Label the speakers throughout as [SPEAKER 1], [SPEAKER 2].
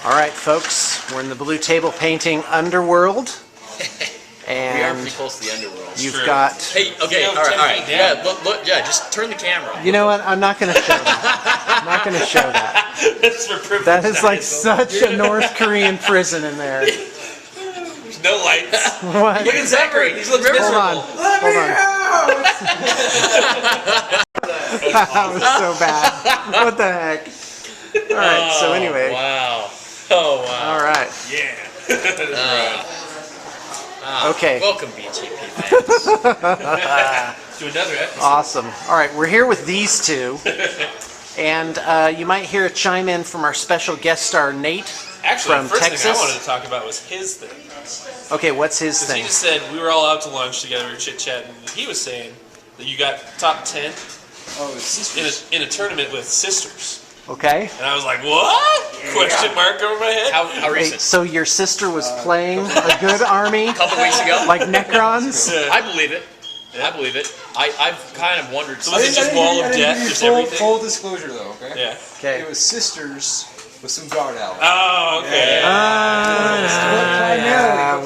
[SPEAKER 1] All right, folks, we're in the blue table painting underworld. And
[SPEAKER 2] we are pretty close to the underworld.
[SPEAKER 1] You've got...
[SPEAKER 2] Hey, okay, all right. Yeah, look, yeah, just turn the camera.
[SPEAKER 1] You know what? I'm not going to show that. I'm not going to show that.
[SPEAKER 2] That's for privilege.
[SPEAKER 1] That is like such a North Korean prison in there.
[SPEAKER 2] There's no lights.
[SPEAKER 1] What?
[SPEAKER 2] Look at Zachary. He looks miserable.
[SPEAKER 1] Hold on. That was so bad. What the heck? All right, so anyway.
[SPEAKER 2] Wow. Oh, wow.
[SPEAKER 1] All right.
[SPEAKER 2] Yeah.
[SPEAKER 1] Okay.
[SPEAKER 2] Welcome, BTP fans. To another episode.
[SPEAKER 1] Awesome. All right, we're here with these two. And you might hear a chime in from our special guest star, Nate.
[SPEAKER 3] Actually,
[SPEAKER 1] from
[SPEAKER 3] the first
[SPEAKER 1] Texas.
[SPEAKER 3] thing I wanted to talk about was his thing.
[SPEAKER 1] Okay, what's his thing?
[SPEAKER 3] He just said we were all out to lunch together, chit-chatting, and he was saying that you got top 10 in a tournament with sisters.
[SPEAKER 1] Okay.
[SPEAKER 3] And I was like, what? Yeah. Question mark over my head?
[SPEAKER 2] How recent?
[SPEAKER 1] Wait, so your sister was playing a good army?
[SPEAKER 2] A couple weeks ago?
[SPEAKER 1] Like Necrons?
[SPEAKER 2] I believe it. Yeah. I believe it. I've kind of wondered.
[SPEAKER 3] So was it just Wall of Death? Just everything?
[SPEAKER 4] Full disclosure, though, okay?
[SPEAKER 3] Yeah.
[SPEAKER 1] Okay.
[SPEAKER 4] It was sisters with some guard allies.
[SPEAKER 3] Oh, okay.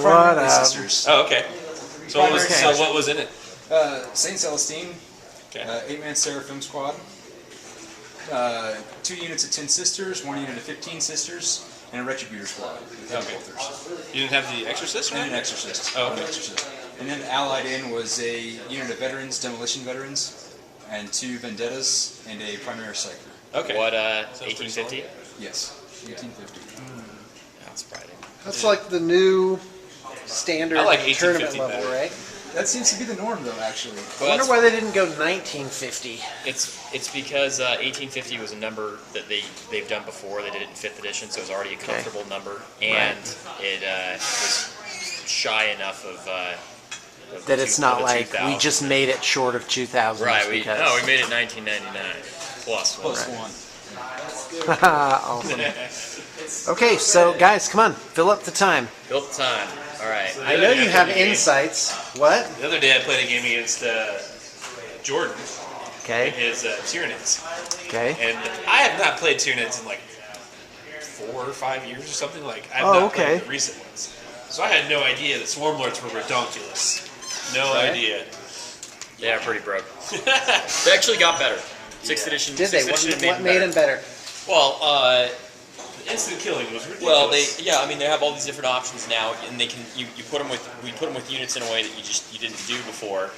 [SPEAKER 4] Primarily sisters.
[SPEAKER 3] Oh, okay. So what was in it?
[SPEAKER 4] Saint Celestine,
[SPEAKER 3] okay.
[SPEAKER 4] 8-man Seraphim squad, 2 units of 10 sisters, 1 unit of 15 sisters, and a Retributor squad with Bolters.
[SPEAKER 3] You didn't have the Exorcist?
[SPEAKER 4] And an Exorcist.
[SPEAKER 3] Oh, okay.
[SPEAKER 4] And then allied in was a unit of veterans, demolition veterans, and 2 vendettas, and a primary psyker.
[SPEAKER 3] Okay.
[SPEAKER 2] What, 1850?
[SPEAKER 4] Yes, 1850.
[SPEAKER 2] That's surprising.
[SPEAKER 1] That's like the new standard
[SPEAKER 3] I like
[SPEAKER 1] tournament
[SPEAKER 3] 1850
[SPEAKER 1] level,
[SPEAKER 3] better.
[SPEAKER 1] right?
[SPEAKER 4] That seems to be the norm, though, actually.
[SPEAKER 1] I wonder why they didn't go 1950.
[SPEAKER 2] It's because 1850 was a number that they've done before. They did it in 5th edition, so it was already a comfortable number, and it was shy enough of
[SPEAKER 1] that it's not like we just made it short of 2000.
[SPEAKER 2] Right. We made it 1999 plus one.
[SPEAKER 1] Awesome. Okay, so guys, come on, fill up the time.
[SPEAKER 2] Fill up the time. All right.
[SPEAKER 3] So
[SPEAKER 1] I know you have insights. What?
[SPEAKER 3] The other day I played a game against Jordan.
[SPEAKER 1] Okay.
[SPEAKER 3] In his Tyranids.
[SPEAKER 1] Okay.
[SPEAKER 3] And I have not played Tyranids in like 4 or 5 years or something. Like I've not played the recent ones. So I had no idea that Swarmlords were redonkulous. No idea.
[SPEAKER 2] They are pretty broke. They actually got better. 6th edition.
[SPEAKER 1] Did they? What made them better?
[SPEAKER 2] Well,
[SPEAKER 3] instant killing was ridiculous.
[SPEAKER 2] well, they have all these different options now, and they can we put them with units in a way that you didn't do before.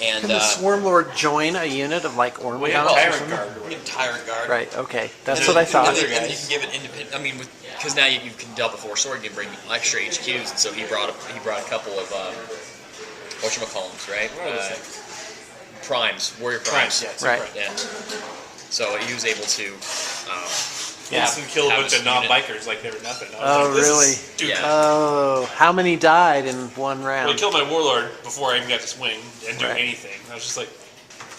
[SPEAKER 2] And
[SPEAKER 1] Can the Swarmlord join a unit of like Ormagons?
[SPEAKER 3] Tyrant Guard.
[SPEAKER 2] Tyrant Guard.
[SPEAKER 1] Right. Okay, that's what I thought.
[SPEAKER 2] And you can give it independent. I mean, because now you can double force sword, you can bring extra HQs, and so he brought a couple of whatchamacallums, right? Primes, warrior primes.
[SPEAKER 1] Right.
[SPEAKER 2] Yeah. So he was able to
[SPEAKER 3] instant kill a bunch of non-bikers like they were nothing.
[SPEAKER 1] Oh, really? Oh, how many died in one round?
[SPEAKER 3] Well, he killed my warlord before I even got to swing and do anything. I was just like,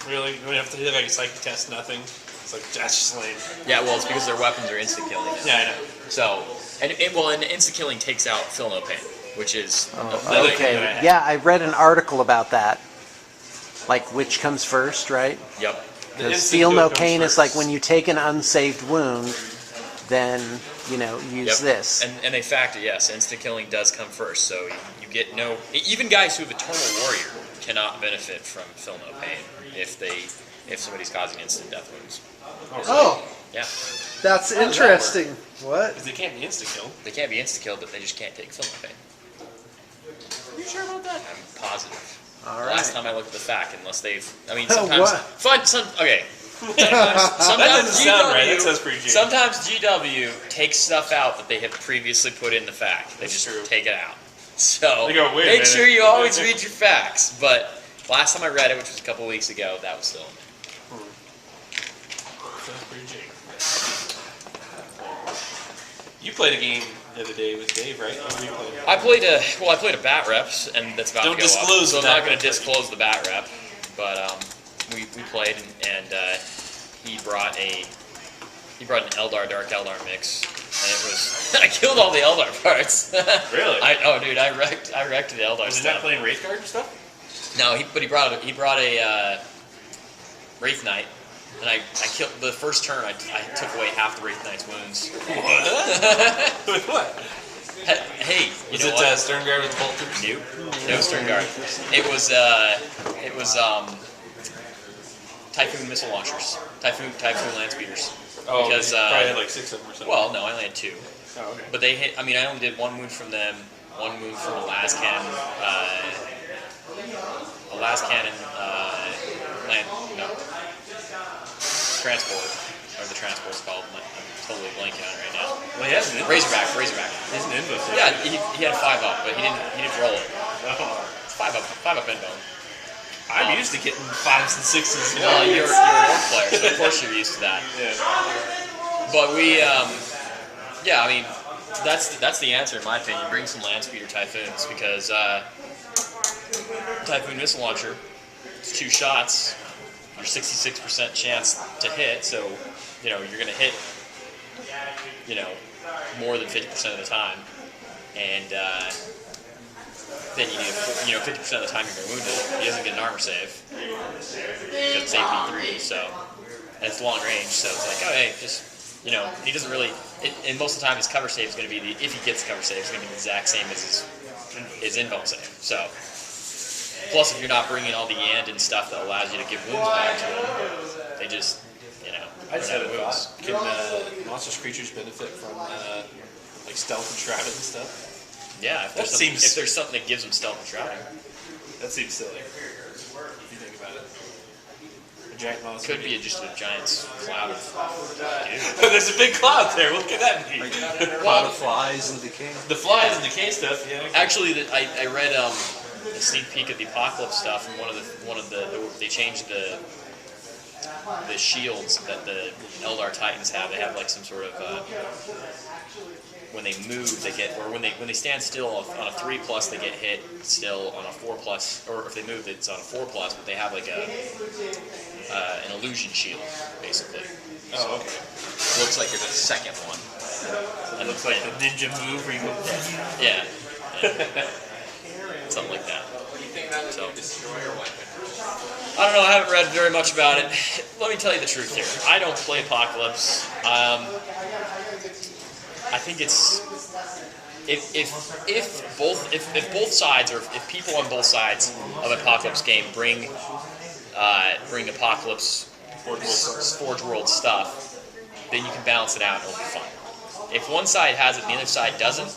[SPEAKER 3] really? You don't have to hit like a psychic test, nothing? It's like, that's just lame.
[SPEAKER 2] Yeah, well, it's because their weapons are instant killing.
[SPEAKER 3] Yeah, I know.
[SPEAKER 2] So, and instant killing takes out Feel No Pain, which is
[SPEAKER 1] okay. Yeah, I read an article about that. Like, which comes first, right?
[SPEAKER 2] Yep.
[SPEAKER 1] Because Feel No Pain is like when you take an unsaved wound, then, use this.
[SPEAKER 2] And they factor, yes, instant killing does come first, so you get no... Even guys who have Eternal Warrior cannot benefit from Feel No Pain if somebody's causing instant death wounds.
[SPEAKER 1] Oh!
[SPEAKER 2] Yeah.
[SPEAKER 1] That's interesting. What?
[SPEAKER 3] Because they can't be insta-killed.
[SPEAKER 2] They can't be insta-killed, but they just can't take Feel No Pain.
[SPEAKER 3] Are you sure about that?
[SPEAKER 2] I'm positive.
[SPEAKER 1] All right.
[SPEAKER 2] Last time I looked at the fact, unless they've... I mean, sometimes... Okay.
[SPEAKER 3] That doesn't sound right. That sounds pretty cheap.
[SPEAKER 2] Sometimes GW takes stuff out that they have previously put in the fact. They just take it out. So make sure you always read your facts. But last time I read it, which was a couple weeks ago, that was still in there.
[SPEAKER 3] Sounds pretty cheap. You played a game the other day with Dave, right?
[SPEAKER 2] I played a bat reps, and that's about to go
[SPEAKER 3] disclose
[SPEAKER 2] up. So I'm not going to disclose the bat rep, but we played, and he brought an Eldar Dark Eldar mix, and it was I killed all the Eldar parts.
[SPEAKER 3] Really?
[SPEAKER 2] Dude, I wrecked the Eldar
[SPEAKER 3] Was he
[SPEAKER 2] stuff.
[SPEAKER 3] not playing Wraithguard and stuff?
[SPEAKER 2] No, he brought a Wraith Knight, and I killed the first turn. I took away half the Wraith Knight's wounds.
[SPEAKER 3] With what?
[SPEAKER 2] Hey, you
[SPEAKER 3] was
[SPEAKER 2] know
[SPEAKER 3] it
[SPEAKER 2] what?
[SPEAKER 3] Sternguard with bolters?
[SPEAKER 2] Nope. No Sternguard. It was Typhoon missile launchers, Typhoon land speeders.
[SPEAKER 3] Oh,
[SPEAKER 2] because
[SPEAKER 3] you probably had like 6 of them or something.
[SPEAKER 2] Well, no, I only had 2.
[SPEAKER 3] Oh, okay.
[SPEAKER 2] But they hit. I mean, I only did 1 wound from them, 1 wound from the last cannon. Transport, or the transport's called. I'm totally blanking on it right now.
[SPEAKER 3] Well, he has an info.
[SPEAKER 2] Razorback.
[SPEAKER 3] He's an info.
[SPEAKER 2] Yeah, he had a 5-up, but he didn't roll it.
[SPEAKER 3] Oh.
[SPEAKER 2] It's 5-up info.
[SPEAKER 3] I'm used to getting 5s and 6s. You know?
[SPEAKER 2] Well, you're an orc player, so of course you're used to that.
[SPEAKER 3] Yeah.
[SPEAKER 2] But we, yeah, I mean, that's the answer in my opinion. Bring some land speeder Typhoons because Typhoon missile launcher, it's 2 shots. Your 66% chance to hit, so you're going to hit, more than 50% of the time, and then you need 50% of the time you're going to wound it. He doesn't get an armor save because it's AP3, so and it's long range, so it's like, oh hey, just he doesn't really. And most of the time his cover save is going to be if he gets the cover save, it's going to be the exact same as his invuln save. So. Plus, if you're not bringing all the and stuff that allows you to give wounds back to them, they just,
[SPEAKER 3] I just had a
[SPEAKER 2] wounds.
[SPEAKER 3] thought. Can monstrous creatures benefit from like stealth and shrouded and stuff?
[SPEAKER 2] Yeah, if there's something that gives them stealth and shrouding.
[SPEAKER 3] That seems silly. If you think about it. A giant monster.
[SPEAKER 2] Could be just a giant cloud of goo.
[SPEAKER 3] There's a big cloud there. What could that be?
[SPEAKER 4] Cloud of flies and decay.
[SPEAKER 3] The flies and decay stuff. Yeah. Okay.
[SPEAKER 2] Actually, I read a sneak peek at the Apocalypse stuff, and one of the they changed the shields that the Eldar Titans have. They have like some sort of when they move, they get, or when they stand still on a 3+, they get hit still on a 4+, or if they move, it's on a 4+. But they have like an illusion shield, basically.
[SPEAKER 3] Oh, okay.
[SPEAKER 2] It looks like there's a second one.
[SPEAKER 3] It looks like the ninja move where you go.
[SPEAKER 2] Yeah. Something like that. So, I don't know, I haven't read very much about it. Let me tell you the truth here. I don't play Apocalypse. I think it's if both sides, or if people on both sides of an Apocalypse game bring Apocalypse Forge World stuff, then you can balance it out and it'll be fun. If one side has it and the other side doesn't,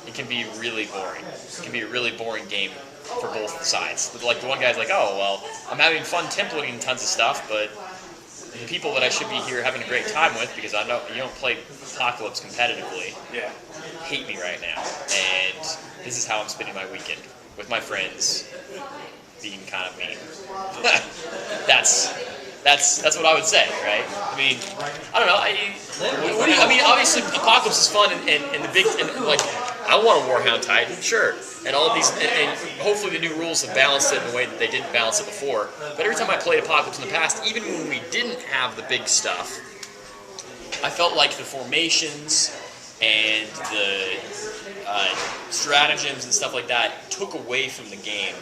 [SPEAKER 2] it can be really boring. It can be a really boring game for both sides. Like the one guy's like, oh, well, I'm having fun templating tons of stuff, but the people that I should be here having a great time with, because I know you don't play Apocalypse competitively,
[SPEAKER 3] Yeah.
[SPEAKER 2] hate me right now. And this is how I'm spending my weekend, with my friends, being kind of mean. That's what I would say, right? I mean, I don't know. I mean, obviously, Apocalypse is fun, and the big, and like, I want a Warhound Titan, sure. And all of these, and hopefully the new rules have balanced it in a way that they didn't balance it before. But every time I played Apocalypse in the past, even when we didn't have the big stuff, I felt like the formations and the stratagems and stuff like that took away from the game.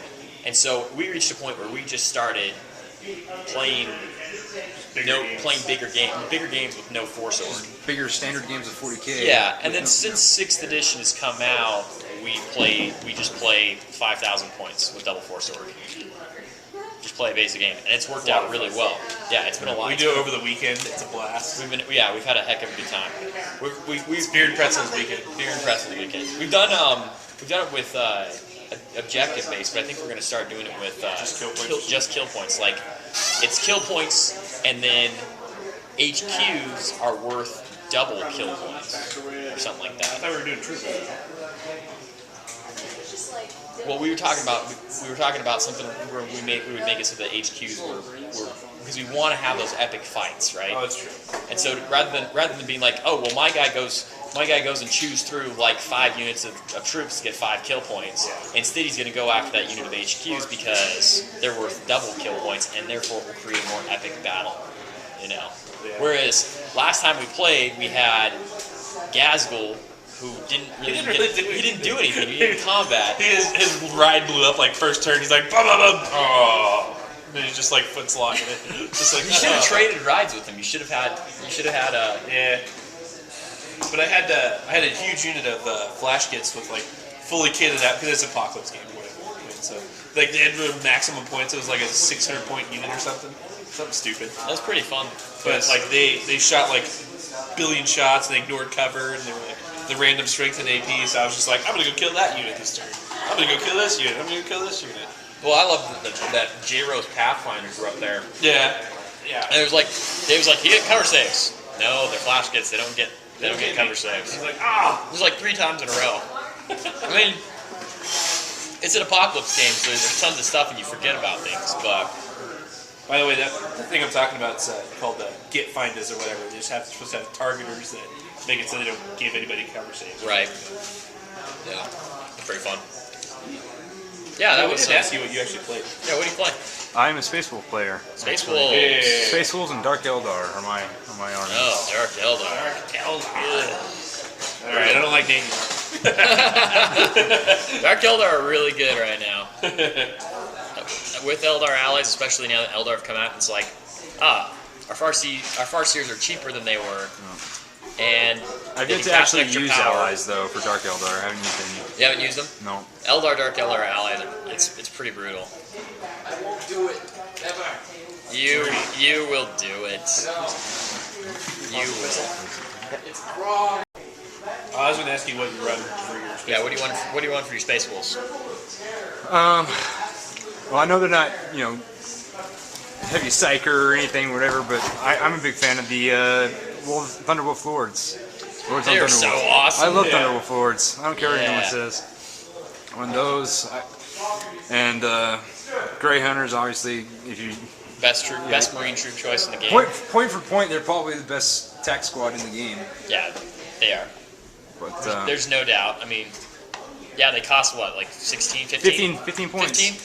[SPEAKER 2] And so we reached a point where we just started playing bigger games with no Force Org.
[SPEAKER 4] Bigger standard games of 40K.
[SPEAKER 2] Yeah, and then since 6th edition has come out, we just play 5,000 points with double Force Org. Just play a basic game, and it's worked out really well. Yeah, it's been a lot.
[SPEAKER 3] We do it over the weekend. It's a blast.
[SPEAKER 2] We've had a heck of a good time.
[SPEAKER 3] It's Beer and Pretzels weekend.
[SPEAKER 2] Beer and Pretzels weekend. We've done it with objective based, but I think we're going to start doing it with just kill points. Like, it's kill points, and then HQs are worth double kill points, or something like
[SPEAKER 3] I
[SPEAKER 2] that.
[SPEAKER 3] thought we were doing true.
[SPEAKER 2] Well, we were talking about something where we would make it so that HQs were because we want to have those epic fights, right?
[SPEAKER 3] Oh, that's true.
[SPEAKER 2] And so rather than being like, oh well, my guy goes and chews through like 5 units of troops to get 5 kill points. Instead, he's going to go after that unit of HQs because they're worth double kill points, and therefore will create a more epic battle.
[SPEAKER 3] Yeah.
[SPEAKER 2] Whereas last time we played, we had Gazgul, who didn't do anything. He didn't combat.
[SPEAKER 3] His ride blew up like first turn. He's like, blah, blah, blah. Oh. And then he's just like foot slogging it. Just like
[SPEAKER 2] You should have traded rides with him. You should have had.
[SPEAKER 3] Yeah. But I had a huge unit of flash kits with like fully kitted out because it's an apocalypse game. So like they had the maximum points. It was like a 600 point unit or something stupid.
[SPEAKER 2] That was pretty fun.
[SPEAKER 3] But like they shot like billion shots and they ignored cover and they were like the random strength and AP. So I was just like, I'm gonna go kill that unit this turn. I'm gonna go kill this unit. I'm gonna go kill this unit.
[SPEAKER 2] Well, I love that J-Rose Pathfinders were up there.
[SPEAKER 3] Yeah. Yeah.
[SPEAKER 2] And it was like Dave was like, he get cover saves. No, they're flash kits. They don't get cover saves.
[SPEAKER 3] He's like, ah.
[SPEAKER 2] It was like 3 times in a row. I mean, it's an apocalypse game, so there's tons of stuff and you forget about things. But
[SPEAKER 3] by the way, that thing I'm talking about is called Get Finders or whatever. They just supposed to have targeters that make it so they don't give anybody cover saves.
[SPEAKER 2] right, yeah, it's pretty fun. Yeah, that was.
[SPEAKER 3] I didn't ask you what you actually played.
[SPEAKER 2] Yeah, what do you play?
[SPEAKER 5] I'm a Space Wolf player.
[SPEAKER 2] Space Wolves.
[SPEAKER 3] Yeah.
[SPEAKER 5] Space Wolves and Dark Eldar are my army.
[SPEAKER 2] Oh, Dark Eldar.
[SPEAKER 3] All right, I don't like naming.
[SPEAKER 2] Dark Eldar are really good right now. With Eldar allies, especially now that Eldar have come out, it's like, our Farseers are cheaper than they were. And
[SPEAKER 5] I've
[SPEAKER 2] they
[SPEAKER 5] yet
[SPEAKER 2] can
[SPEAKER 5] to
[SPEAKER 2] cast
[SPEAKER 5] actually
[SPEAKER 2] extra
[SPEAKER 5] use
[SPEAKER 2] power.
[SPEAKER 5] allies though for Dark Eldar. I haven't used any.
[SPEAKER 2] You haven't used them?
[SPEAKER 5] No.
[SPEAKER 2] Dark Eldar allies, it's pretty brutal.
[SPEAKER 6] I won't do it. Never.
[SPEAKER 2] You will do it. You will.
[SPEAKER 6] It's wrong.
[SPEAKER 3] I was going to ask you what you run for your space.
[SPEAKER 2] Yeah, what do you want for your Space Wolves?
[SPEAKER 5] Well, I know they're not, heavy psyker or anything, whatever, but I'm a big fan of the Thunderwolf Lords. Lords on
[SPEAKER 2] They're so
[SPEAKER 5] Thunderwolf.
[SPEAKER 2] awesome.
[SPEAKER 5] I love
[SPEAKER 3] Yeah.
[SPEAKER 5] Thunderwolf Lords. I don't care what anyone
[SPEAKER 2] Yeah.
[SPEAKER 5] says. On those, and Grey Hunters, obviously, if you
[SPEAKER 2] Best Marine troop choice in the game.
[SPEAKER 5] point for point, they're probably the best tack squad in the game.
[SPEAKER 2] Yeah, they are.
[SPEAKER 5] But
[SPEAKER 2] There's no doubt. I mean, yeah, they cost what, like 16, 15?
[SPEAKER 5] 15 points.
[SPEAKER 2] 15?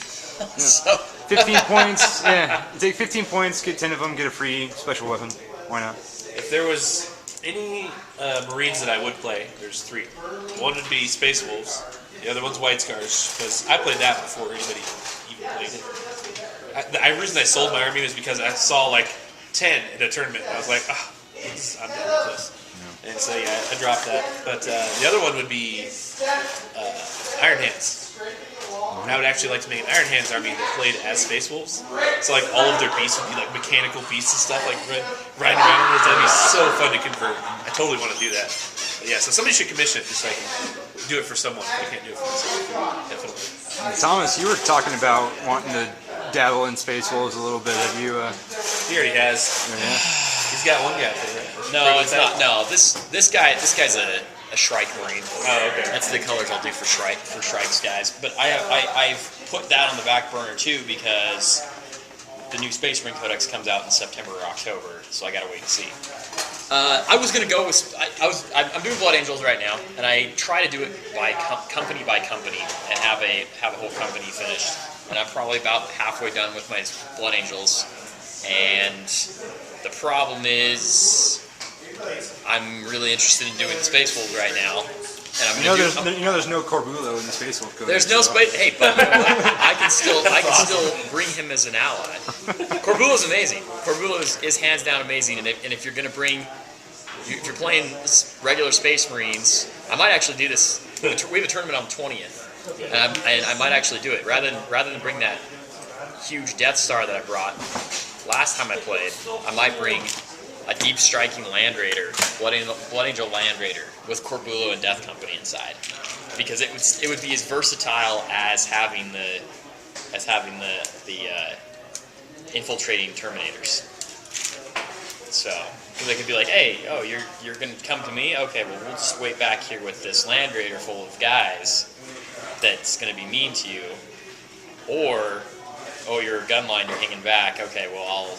[SPEAKER 2] So
[SPEAKER 5] 15 points, yeah. Take 15 points, get 10 of them, get a free special weapon. Why not?
[SPEAKER 3] If there was any Marines that I would play, there's 3. One would be Space Wolves. The other one's White Scars, because I played that before anybody even played it. The reason I sold my army was because I saw like 10 in a tournament. And I was like, I'm done with this. And so yeah, I dropped that. But the other one would be Iron Hands. And I would actually like to make an Iron Hands army that played as Space Wolves. So like all of their beasts would be like mechanical beasts and stuff, like riding around on those. That'd be so fun to convert. I totally want to do that. But yeah, so somebody should commission it just so I can do it for someone. I can't do it for myself. Definitely.
[SPEAKER 5] Thomas, you were talking about wanting to dabble in Space Wolves a little bit. Have you?
[SPEAKER 3] He already has.
[SPEAKER 5] Yeah.
[SPEAKER 3] He's got one guy for that.
[SPEAKER 2] no, it's not. No, this guy's a Shrike Marine.
[SPEAKER 3] Oh, okay.
[SPEAKER 2] That's the colors I'll do for Shrikes guys. But I've put that on the back burner too because the new Space Marine Codex comes out in September or October, so I gotta wait and see. I was gonna go with I'm doing Blood Angels right now, and I try to do it by company and have a whole company finished. And I'm probably about halfway done with my Blood Angels, and the problem is I'm really interested in doing the Space Wolves right now, and I'm gonna
[SPEAKER 5] There's no Corbulo in the Space Wolf Codex.
[SPEAKER 2] There's no space. Hey, but I can still bring him as an ally. Corbulo's amazing. Corbulo is hands down amazing. And if you're gonna if you're playing regular Space Marines, I might actually do this. We have a tournament on the 20th, and I might actually do it rather than bring that huge Death Star that I brought last time I played. I might bring a deep striking Land Raider, Blood Angel Land Raider, with Corbulo and Death Company inside, because it would be as versatile as having the infiltrating Terminators. So, because they could be like, hey, you're gonna come to me? Okay, well we'll just wait back here with this Land Raider full of guys that's gonna be mean to you, or you're a gun line, you're hanging back. Okay, well I'll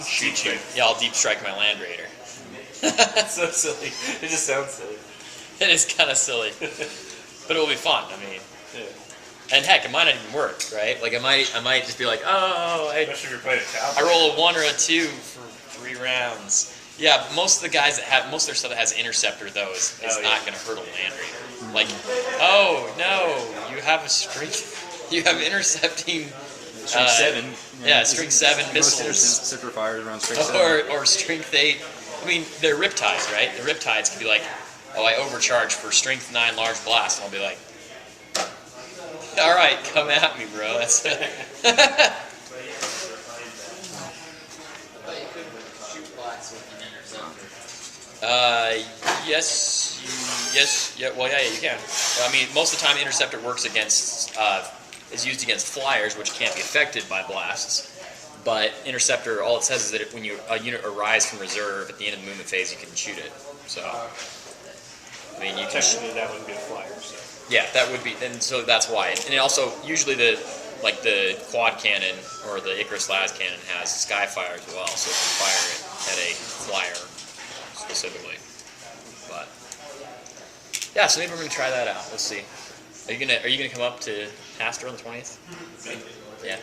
[SPEAKER 2] shoot you. Yeah, I'll deep strike my Land Raider.
[SPEAKER 3] That's so silly. It just sounds silly.
[SPEAKER 2] It is kind of silly, but it will be fun. I mean,
[SPEAKER 3] Yeah.
[SPEAKER 2] and heck, it might not even work, right? Like I might just be like,
[SPEAKER 3] Especially if you're playing a Talon.
[SPEAKER 2] I roll a 1 or a 2 for 3 rounds. Yeah, but most of the guys that have most of their stuff that has Interceptor though is not going to hurt a Land Raider. Like, oh no, you have a streak. You have intercepting
[SPEAKER 5] Strength 7.
[SPEAKER 2] Yeah, strength 7
[SPEAKER 5] Most
[SPEAKER 2] missiles.
[SPEAKER 5] interceptor fires around strength 7.
[SPEAKER 2] Or strength 8. I mean, they're riptides, right? The riptides can be like, oh, I overcharge for strength 9 large blast. And I'll be like, all right, come at me, bro. That's
[SPEAKER 6] But you could shoot blasts with an interceptor.
[SPEAKER 2] yeah, you can. I mean, most of the time, interceptor works against, is used against flyers, which can't be affected by blasts. But interceptor, all it says is that when a unit arrives from reserve at the end of the movement phase, you can shoot it. So, I mean, you can.
[SPEAKER 3] Technically, that wouldn't be a flyer. So.
[SPEAKER 2] Yeah, that would be, and so that's why. And it also usually the quad cannon or the Icarus las cannon has skyfire as well, so you can fire it at a flyer specifically. But yeah, so maybe we're gonna try that out. We'll see. Are you gonna come up to Pastor on the 20th? Yeah.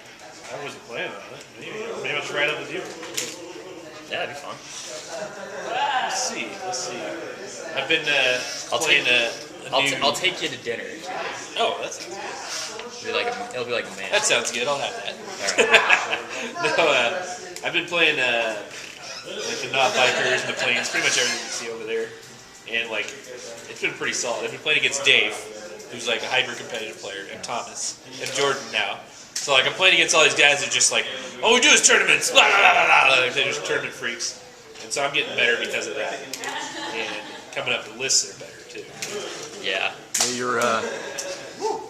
[SPEAKER 3] I wasn't planning on it. Maybe I'll try it out with you.
[SPEAKER 2] Yeah, that'd be fun.
[SPEAKER 3] Let's see. I've been playing a new...
[SPEAKER 2] I'll take you to dinner.
[SPEAKER 3] Oh, that sounds good.
[SPEAKER 2] It'll be like a man.
[SPEAKER 3] That sounds good. I'll have that.
[SPEAKER 2] All right.
[SPEAKER 3] No, I've been playing like the not bikers and the planes, pretty much everything you see over there, and like it's been pretty solid. I've been playing against Dave, who's like a hyper competitive player, and Thomas and Jordan now. So like I'm playing against all these guys that are just like, all we do is tournaments, blah, blah, blah, blah, blah. They're just tournament freaks, and so I'm getting better because of that. And coming up the lists are better too.
[SPEAKER 2] Yeah.
[SPEAKER 5] Your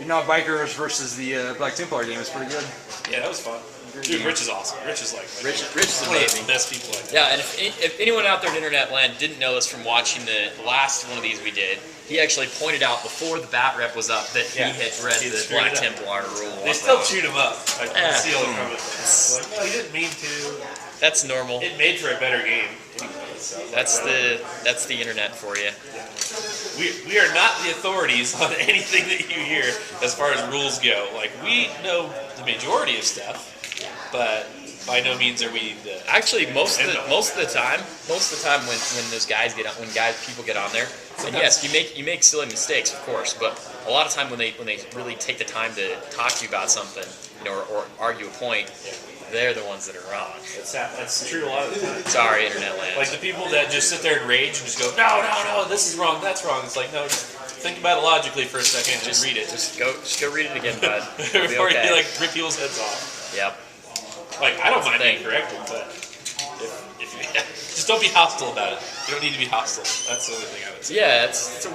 [SPEAKER 5] not bikers versus the Black Templar game is pretty good.
[SPEAKER 3] Yeah, that was fun. Dude, Rich is awesome. Rich is like
[SPEAKER 2] Rich is
[SPEAKER 3] one of
[SPEAKER 2] amazing.
[SPEAKER 3] the best people I know.
[SPEAKER 2] Yeah, and if anyone out there in internet land didn't know this from watching the last one of these we did, he actually pointed out before the bat rep was up that he had read
[SPEAKER 3] He
[SPEAKER 2] the
[SPEAKER 3] screwed
[SPEAKER 2] Black
[SPEAKER 3] it up.
[SPEAKER 2] Templar rule.
[SPEAKER 3] They still chewed him up. I
[SPEAKER 2] Yeah.
[SPEAKER 3] can see all the comments. Like, no, he didn't mean to.
[SPEAKER 2] That's normal.
[SPEAKER 3] It made for a better game. Anyway, so
[SPEAKER 2] That's the internet for you.
[SPEAKER 3] we are not the authorities on anything that you hear as far as rules go. Like we know the majority of stuff, but by no means are we the.
[SPEAKER 2] Actually, most of the time when those guys people get on there, and yes, you make silly mistakes, of course, but a lot of time when they really take the time to talk to you about something, or argue a point, they're the ones that are wrong.
[SPEAKER 3] That's true a lot of the time.
[SPEAKER 2] Sorry, internet land.
[SPEAKER 3] Like the people that just sit there and rage and just go, no, this is wrong, that's wrong. It's like, no, just think about it logically for a second and read it.
[SPEAKER 2] Just go read it again, bud. It'll be
[SPEAKER 3] Before
[SPEAKER 2] okay.
[SPEAKER 3] you like rip people's heads off.
[SPEAKER 2] Yep.
[SPEAKER 3] Like I don't mind
[SPEAKER 2] thing.
[SPEAKER 3] being corrected, but if you just don't be hostile about it. You don't need to be hostile. That's the only thing I would say.
[SPEAKER 2] Yeah, it's a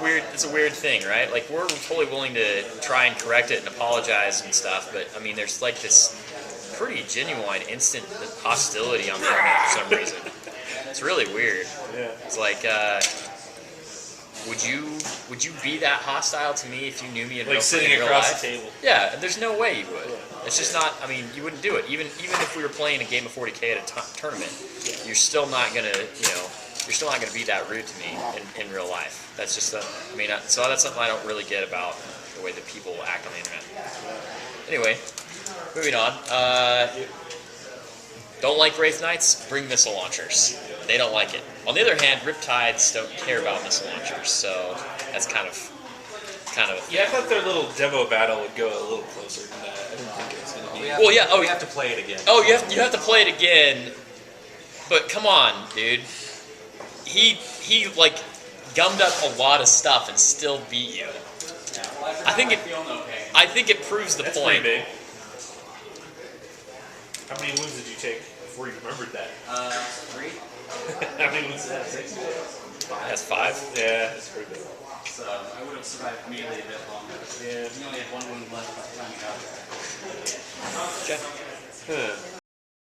[SPEAKER 2] weird thing, right? Like we're totally willing to try and correct it and apologize and stuff, but I mean, there's like this pretty genuine instant hostility on the internet for some reason. It's really weird.
[SPEAKER 3] Yeah.
[SPEAKER 2] It's like, would you be that hostile to me if you knew me in
[SPEAKER 3] Like
[SPEAKER 2] real
[SPEAKER 3] sitting
[SPEAKER 2] in real
[SPEAKER 3] across
[SPEAKER 2] life?
[SPEAKER 3] the table.
[SPEAKER 2] Yeah, there's no way you would. It's just not. I mean, you wouldn't do it. Even if we were playing a game of 40K at a tournament, you're still not gonna, you're still not gonna be that rude to me in real life. That's just so that's something I don't really get about the way that people act on the internet. Anyway, moving on. Don't like Wraith Knights? Bring missile launchers. They don't like it. On the other hand, Riptides don't care about missile launchers, so that's kind of.
[SPEAKER 3] Yeah, I thought their little demo battle would go a little closer than that. I didn't think it was going to be.
[SPEAKER 2] We
[SPEAKER 7] have to play it again.
[SPEAKER 2] Oh, you have to play it again. But come on, dude. He like gummed up a lot of stuff and still beat you. I think it proves the
[SPEAKER 3] That's
[SPEAKER 2] point.
[SPEAKER 3] pretty big. How many wounds did you take before you remembered that?
[SPEAKER 7] 3.
[SPEAKER 3] How many wounds did that take?
[SPEAKER 2] That's 5.
[SPEAKER 3] Yeah, that's pretty big.
[SPEAKER 7] So I would have survived immediately a bit longer.
[SPEAKER 3] Yeah.
[SPEAKER 7] We only had 1 wound left by the time we got there.
[SPEAKER 2] Okay.
[SPEAKER 3] Huh.